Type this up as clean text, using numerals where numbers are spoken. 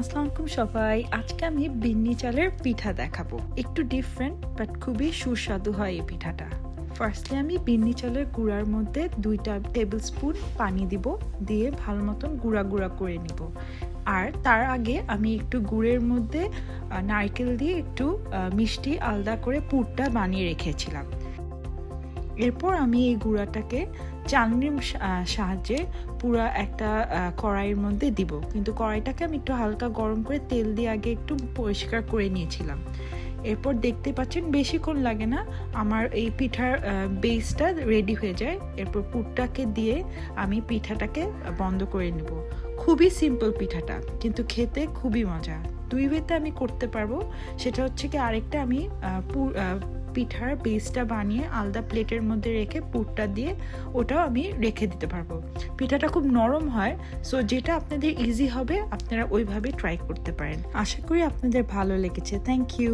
আসসালামু আলাইকুম সবাই। আজকে আমি বিন্নি চালের পিঠা দেখাবো। একটু ডিফারেন্ট বাট খুবই সুস্বাদু হয় এই পিঠাটা। ফার্স্টলি আমি বিন্নি চালের গুঁড়ার মধ্যে 2 টেবিল স্পুন পানি দিব, দিয়ে ভালো মতন গুঁড়া গুঁড়া করে নিব। আর তার আগে আমি একটু গুড়ের মধ্যে নারকেল দিয়ে একটু মিষ্টি আলাদা করে পুরটা বানিয়ে রেখেছিলাম। এরপর আমি এই গুঁড়াটাকে চালনির সাহায্যে পুরো একটা কড়াইয়ের মধ্যে দিব, কিন্তু কড়াইটাকে আমি একটু হালকা গরম করে তেল দিয়ে আগে একটু পরিষ্কার করে নিয়েছিলাম। এরপর দেখতে পাচ্ছেন বেশিক্ষণ লাগে না, আমার এই পিঠার বেসটা রেডি হয়ে যায়। এরপর পুরটাকে দিয়ে আমি পিঠাটাকে বন্ধ করে নেব। খুবই সিম্পল পিঠাটা, কিন্তু খেতে খুবই মজা। দুই ওয়েতে আমি করতে পারবো। সেটা হচ্ছে কি, আরেকটা আমি পিঠার বেসটা বানিয়ে আলাদা প্লেটের মধ্যে রেখে পুরটা দিয়ে ওটাও আমি রেখে দিতে পারবো। পিঠাটা খুব নরম হয়, সো যেটা আপনাদের ইজি হবে আপনারা ওইভাবে ট্রাই করতে পারেন। আশা করি আপনাদের ভালো লেগেছে। Thank you.